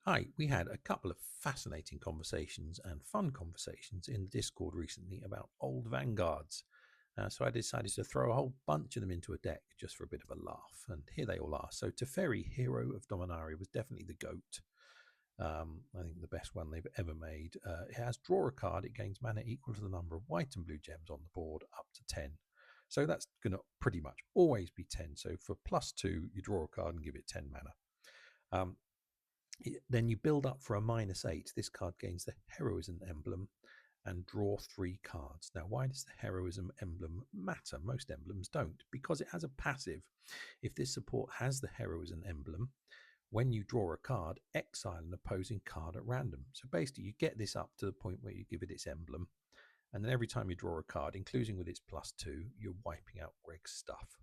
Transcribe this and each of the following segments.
Hi, we had a couple of fascinating conversations and fun conversations in the Discord recently about old Vanguards. So I decided to throw a whole bunch of them into a deck just for a bit of a laugh, and here they all are. So Teferi, Hero of Dominaria, was definitely the GOAT. I think the best one they've ever made. It has draw a card, it gains mana equal to the number of white and blue gems on the board, up to 10. So that's going to pretty much always be 10. So for +2, you draw a card and give it 10 mana. Then you build up for a -8. This card gains the Heroism emblem and draw 3 cards. Now, why does the Heroism emblem matter? Most emblems don't, because it has a passive. If this support has the Heroism emblem, when you draw a card, exile an opposing card at random. So basically, you get this up to the point where you give it its emblem, and then every time you draw a card, including with its +2, you're wiping out Greg's stuff.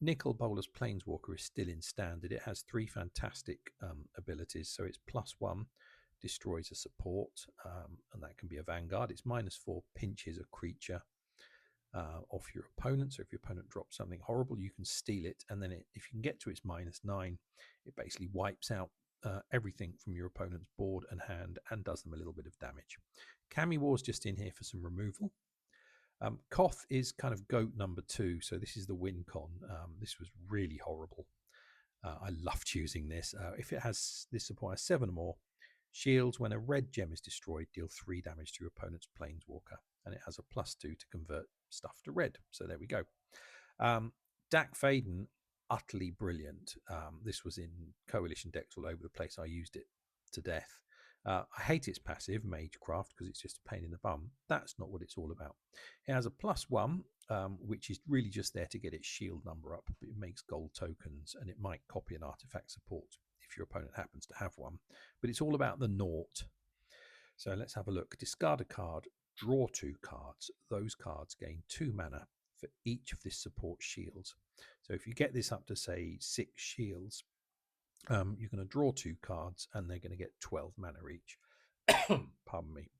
Nicol Bolas Planeswalker is still in standard. It has 3 fantastic abilities. So it's +1, destroys a support, and that can be a Vanguard. It's -4, pinches a creature off your opponent. So if your opponent drops something horrible, you can steal it. And then if you can get to its -9, it basically wipes out everything from your opponent's board and hand and does them a little bit of damage. Cammy War's just in here for some removal. Koth is kind of GOAT number 2, so this is the win con. This was really horrible. I loved using this. If it has this support has 7 or more shields, when a red gem is destroyed, deal 3 damage to your opponent's planeswalker, and it has a +2 to convert stuff to red. So there we go. Dak Faden, utterly brilliant. This was in coalition decks all over the place. I used it to death. I hate its passive, Magecraft, because it's just a pain in the bum. That's not what it's all about. It has a +1, which is really just there to get its shield number up. It makes gold tokens, and it might copy an artifact support if your opponent happens to have one. But it's all about the naught. So let's have a look. Discard a card, draw 2 cards. Those cards gain 2 mana for each of this support shields. So if you get this up to, say, 6 shields, you're going to draw 2 cards and they're going to get 12 mana each. Pardon me.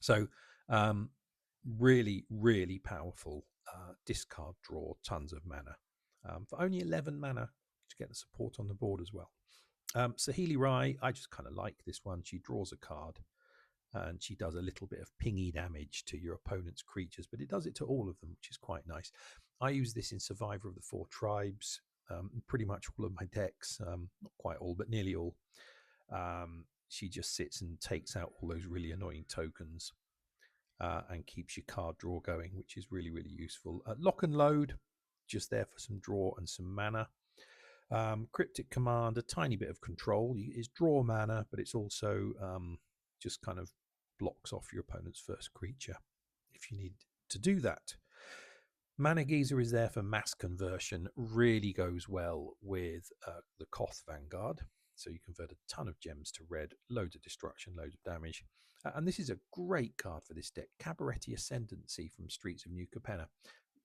So really, really powerful. Discard, draw, tons of mana. For only 11 mana to get the support on the board as well. Sahili Rai, I just kind of like this one. She draws a card and she does a little bit of pingy damage to your opponent's creatures, but it does it to all of them, which is quite nice. I use this in Survivor of the 4 Tribes, pretty much all of my decks, not quite all, but nearly all. She just sits and takes out all those really annoying tokens and keeps your card draw going, which is really, really useful. Lock and Load, just there for some draw and some mana. Cryptic Command, a tiny bit of control. It's draw mana, but it's also just kind of blocks off your opponent's first creature if you need to do that. Mana Geyser is there for mass conversion, really goes well with the Koth Vanguard. So you convert a ton of gems to red, loads of destruction, loads of damage. And this is a great card for this deck. Cabaretti Ascendancy from Streets of New Capenna.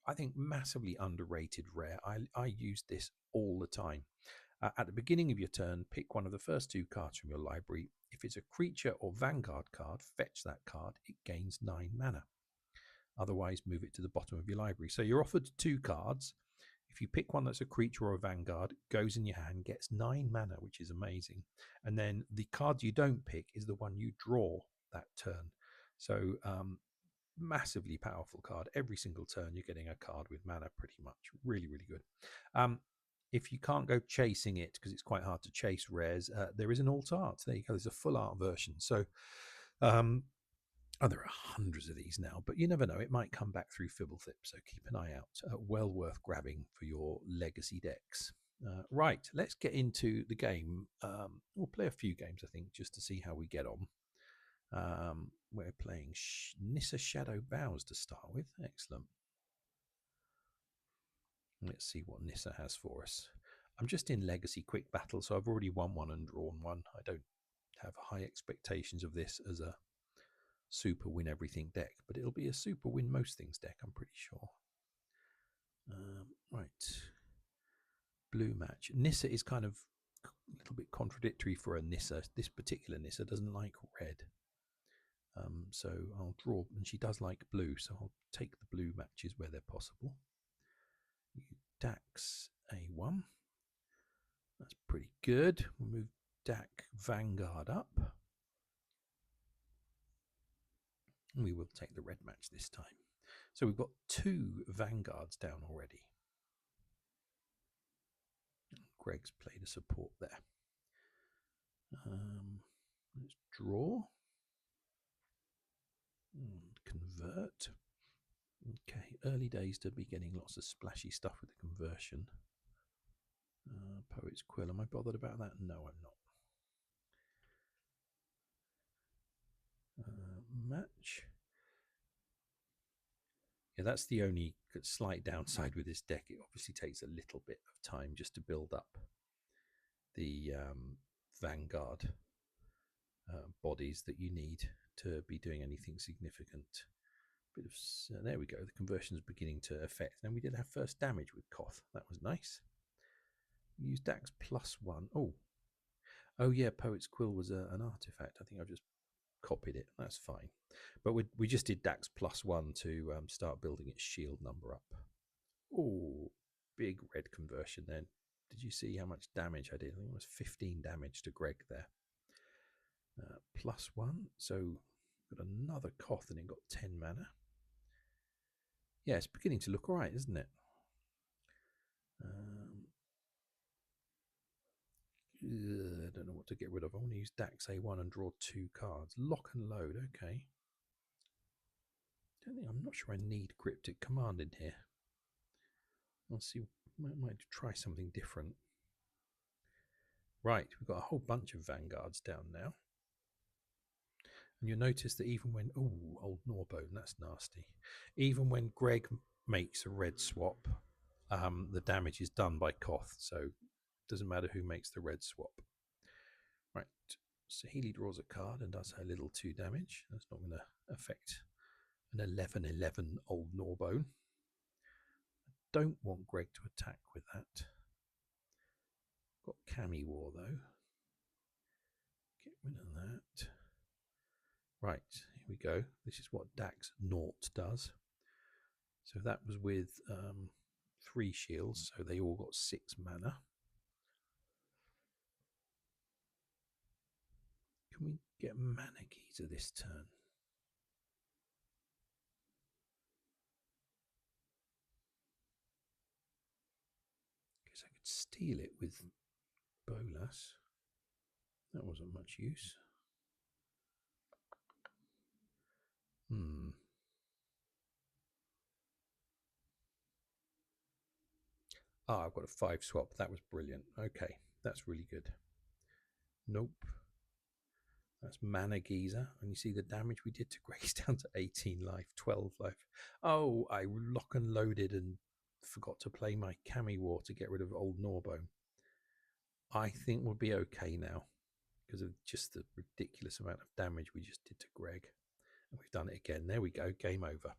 I think massively underrated rare. I use this all the time. At the beginning of your turn, pick one of the first 2 cards from your library. If it's a creature or Vanguard card, fetch that card. It gains 9 mana. Otherwise, move it to the bottom of your library. So you're offered 2 cards. If you pick one that's a creature or a Vanguard, goes in your hand, gets 9 mana, which is amazing. And then the card you don't pick is the one you draw that turn. So massively powerful card. Every single turn you're getting a card with mana pretty much. Really, really good. If you can't go chasing it, because it's quite hard to chase rares, there is an alt art. There you go. There's a full art version. So there are hundreds of these now, but you never know. It might come back through Fibblethip, so keep an eye out. Well worth grabbing for your legacy decks. Right, let's get into the game. We'll play a few games, I think, just to see how we get on. We're playing Nissa Shadow Bows to start with. Excellent. Let's see what Nissa has for us. I'm just in Legacy Quick Battle, so I've already won one and drawn one. I don't have high expectations of this as a super win everything deck, but it'll be a super win most things deck, I'm pretty sure. Right. Blue match. Nissa is kind of a little bit contradictory for a Nissa. This particular Nissa doesn't like red. So I'll draw, and she does like blue, so I'll take the blue matches where they're possible. Dax A1. That's pretty good. We'll move Dak Vanguard up. And we will take the red match this time. So we've got 2 Vanguards down already. Greg's played a support there. Let's draw. And convert. Okay, early days to be getting lots of splashy stuff with the conversion. Poet's Quill, am I bothered about that? No, I'm not. Match. Yeah, that's the only slight downside with this deck. It obviously takes a little bit of time just to build up the Vanguard bodies that you need to be doing anything significant. Bit of there we go. The conversion is beginning to affect. Then we did have first damage with Koth. That was nice. Use Dax +1. Oh yeah, Poet's Quill was an artifact. I think I've just copied it. That's fine. But we just did Dax +1 to start building its shield number up. Oh, big red conversion then. Did you see how much damage I did? I think it was 15 damage to Greg there. +1. So got another Koth and it got 10 mana. Yeah, it's beginning to look all right, isn't it? I don't know what to get rid of. I want to use Dax A1 and draw 2 cards. Lock and load, okay. I'm not sure I need Cryptic Command in here. I'll see. I might try something different. Right, we've got a whole bunch of Vanguards down now. And you'll notice that even when, old Norbone, that's nasty. Even when Greg makes a red swap, the damage is done by Koth, so it doesn't matter who makes the red swap. Right, so Healy draws a card and does her little 2 damage. That's not going to affect an 11/11 old Norbone. I don't want Greg to attack with that. Got Cami War though. Get rid of that. Right, here we go. This is what Dax Naught does. So that was with 3 shields, so they all got 6 mana. Can we get Mana Geezer this turn? Guess I could steal it with Bolas. That wasn't much use. I've got a 5 swap. That was brilliant. Okay, that's really good. Nope. That's Mana Geezer. And you see the damage we did to Grace down to 18 life, 12 life. Oh, I lock and loaded and forgot to play my Cami War to get rid of old Norbone. I think we'll be okay now because of just the ridiculous amount of damage we just did to Greg. And we've done it again. There we go. Game over.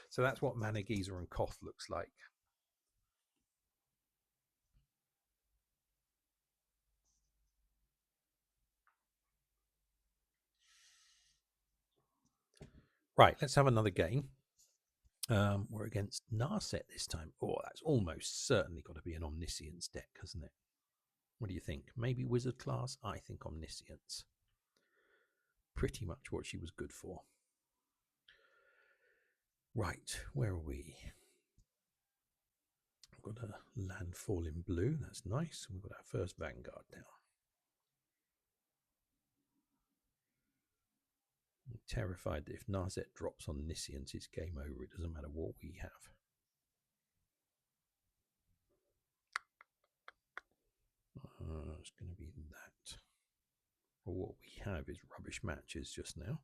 So that's what Mana Geezer and Koth looks like. Right, let's have another game. We're against Narset this time. Oh, that's almost certainly got to be an Omniscience deck, hasn't it? What do you think? Maybe Wizard class? I think Omniscience. Pretty much what she was good for. Right, where are we? We've got a landfall in blue. That's nice. We've got our first Vanguard now. I'm terrified that if Narset drops Omniscience, it's game over. It doesn't matter what we have. It's going to be that. Well, what we have is rubbish matches just now.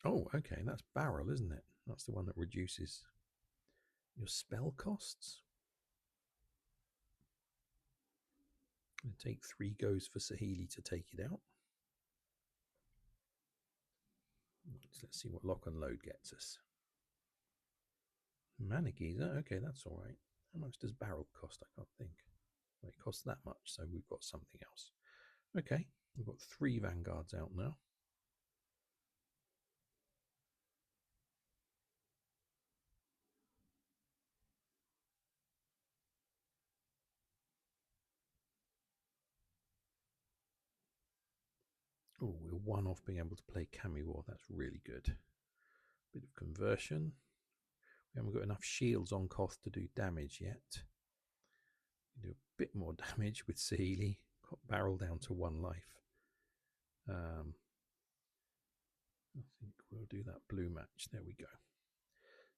Oh, okay, that's Barrel, isn't it? That's the one that reduces your spell costs. Going to take 3 goes for Saheeli to take it out. Let's see what lock and load gets us. Mana Geezer, okay, that's all right. How much does Barrel cost? I can't think. Well, it costs that much, so we've got something else. Okay, we've got 3 Vanguards out now. Oh, we're one off being able to play Cami War. That's really good. Bit of conversion. We haven't got enough shields on Koth to do damage yet. We do a bit more damage with Sahili. Got barrel down to 1 life. I think we'll do that blue match. There we go.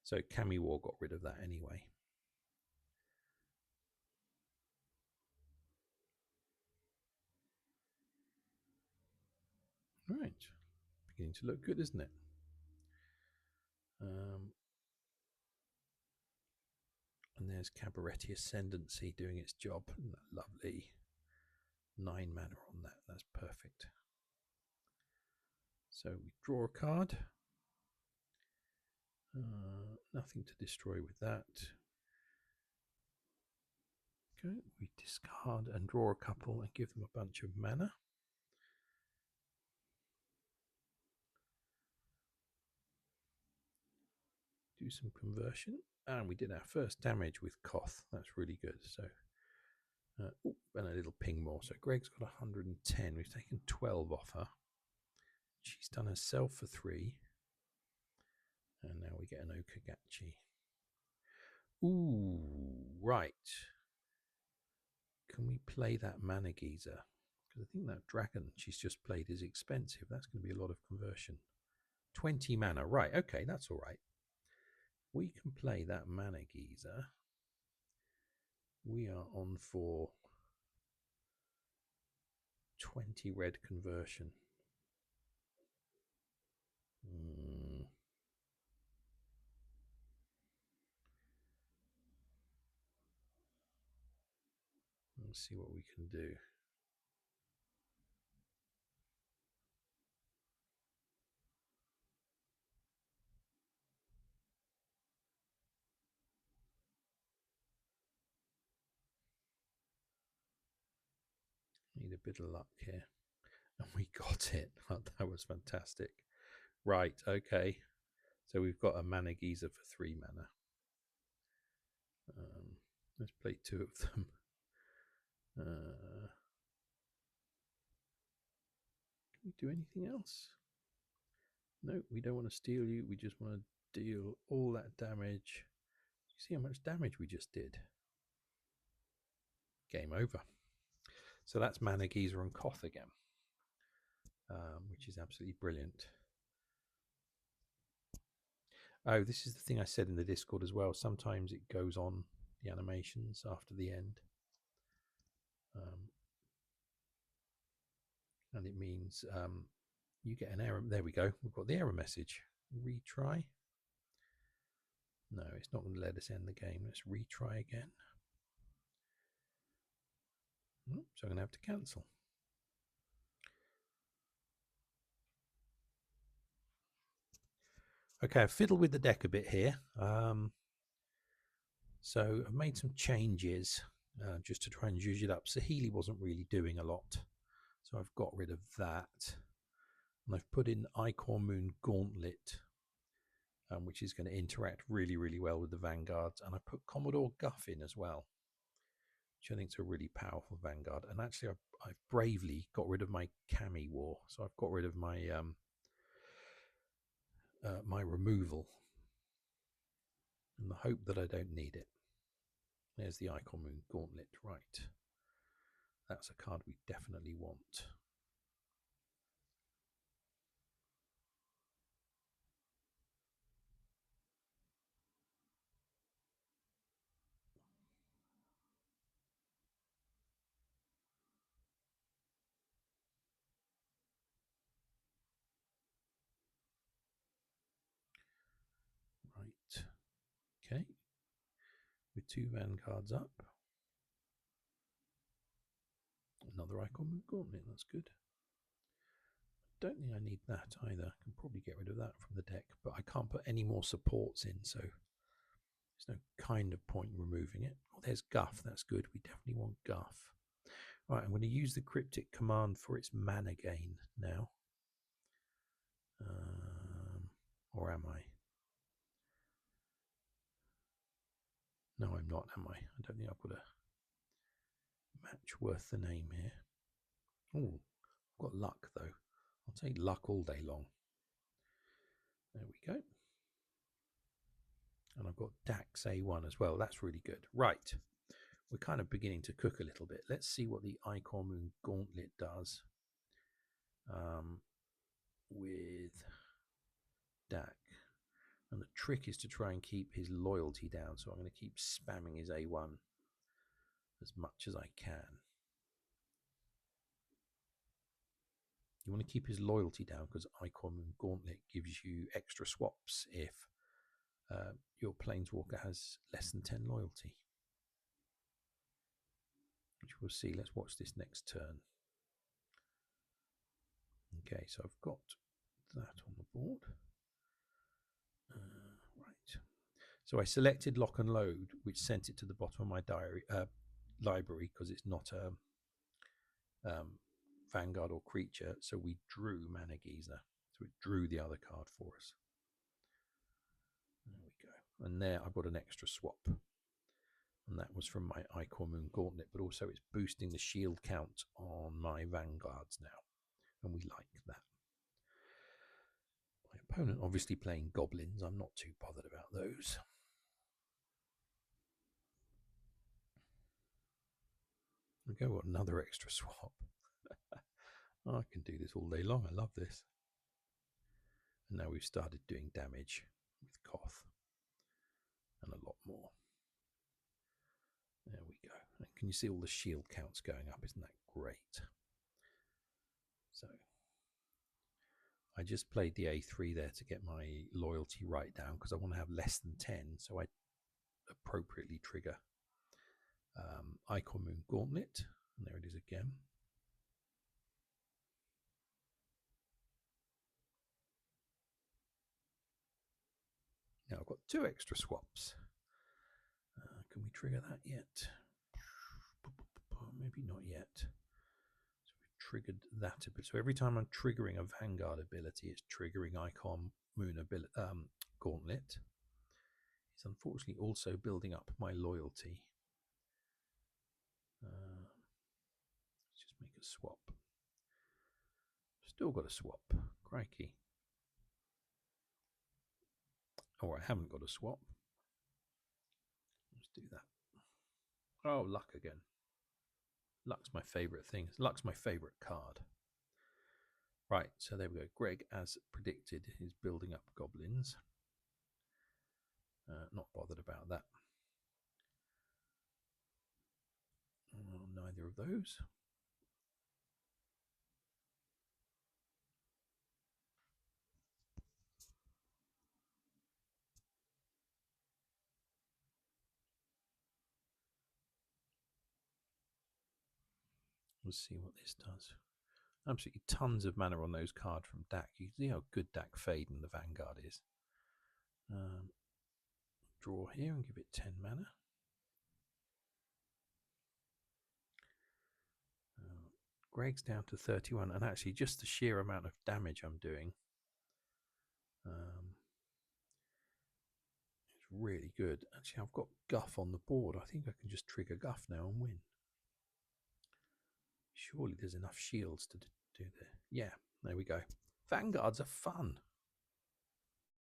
So Cami War got rid of that anyway. Right. Beginning to look good, isn't it? And there's Cabaretti Ascendancy doing its job. Isn't that lovely? 9 mana on that. That's perfect. So we draw a card. Nothing to destroy with that. Okay, we discard and draw a couple and give them a bunch of mana. Do some conversion. And we did our first damage with Koth. That's really good. So, and a little ping more. So Greg's got 110. We've taken 12 off her. She's done herself for 3. And now we get an Okagachi. Ooh, right. Can we play that Mana Geezer? Because I think that dragon she's just played is expensive. That's going to be a lot of conversion. 20 mana. Right, okay, that's all right. We can play that Mana Geezer. We are on for 20 red conversion. Let's see what we can do. Need a bit of luck here. And we got it. That was fantastic. Right, okay. So we've got a Mana Geezer for 3 mana. Let's play 2 of them. Can we do anything else? No, we don't want to steal you. We just want to deal all that damage. You see how much damage we just did? Game over. So that's Mana Geezer and Koth again, which is absolutely brilliant. Oh, this is the thing I said in the Discord as well. Sometimes it goes on the animations after the end. And it means you get an error. There we go. We've got the error message. Retry. No, it's not going to let us end the game. Let's retry again. So I'm going to have to cancel. Okay, I've fiddled with the deck a bit here. So I've made some changes just to try and zhuzh it up. Sahili wasn't really doing a lot, so I've got rid of that. And I've put in Icon Moon Gauntlet, which is going to interact really, really well with the Vanguards. And I put Commodore Guff in as well, which I think is a really powerful Vanguard. And actually, I've bravely got rid of my Cami War. So I've got rid of my my removal in the hope that I don't need it. There's the Icon Moon Gauntlet, right. That's a card we definitely want. Right. Okay. With 2 Vanguards up. Another Icon Moon Gauntlet, that's good. Don't think I need that either. I can probably get rid of that from the deck, but I can't put any more supports in, so there's no kind of point in removing it. Oh, there's Guff, that's good. We definitely want Guff. All right, I'm going to use the Cryptic Command for its mana gain now. Or am I? No, I'm not, am I? I don't think I've got a match worth the name here. Oh, I've got luck, though. I'll take luck all day long. There we go. And I've got Dax A1 as well. That's really good. Right. We're kind of beginning to cook a little bit. Let's see what the Icon Moon Gauntlet does with Dak. And the trick is to try and keep his loyalty down. So I'm going to keep spamming his A1 as much as I can. You want to keep his loyalty down because Icon Moon Gauntlet gives you extra swaps if your Planeswalker has less than 10 loyalty. Which we'll see. Let's watch this next turn. Okay, so I've got that on the board. Right. So I selected Lock and Load, which sent it to the bottom of my library because it's not a Vanguard or creature. So we drew Mana Geyser. So it drew the other card for us. There we go. And there I've got an extra swap. And that was from my Icon Moon Gauntlet, but also it's boosting the shield count on my Vanguards now. And we like that. My opponent obviously playing goblins. I'm not too bothered about those. Okay, what another extra swap. I can do this all day long. I love this. And now we've started doing damage with Koth and a lot more. There we go. And can you see all the shield counts going up? Isn't that great? So I just played the A3 there to get my loyalty right down because I want to have less than 10. So I appropriately trigger Icon Moon Gauntlet. And there it is again. Now I've got 2 extra swaps. Can we trigger that yet? Maybe not yet. So we've triggered that a bit. So every time I'm triggering a Vanguard ability, it's triggering Icon Moon Gauntlet. It's unfortunately also building up my loyalty. Let's just make a swap. Still got a swap. Crikey. Oh, I haven't got a swap. Let's do that. Oh, luck again. Luck's my favourite thing. Luck's my favourite card. Right, so there we go. Greg, as predicted, is building up goblins. Not bothered about that. Neither of those. Let's see what this does. Absolutely tons of mana on those cards from Dak. You can see how good Dak Faden the Vanguard is. Draw here and give it 10 mana. Greg's down to 31, and actually just the sheer amount of damage I'm doing is really good. Actually, I've got Guff on the board. I think I can just trigger Guff now and win. Surely there's enough shields to do there. Yeah, there we go. Vanguards are fun.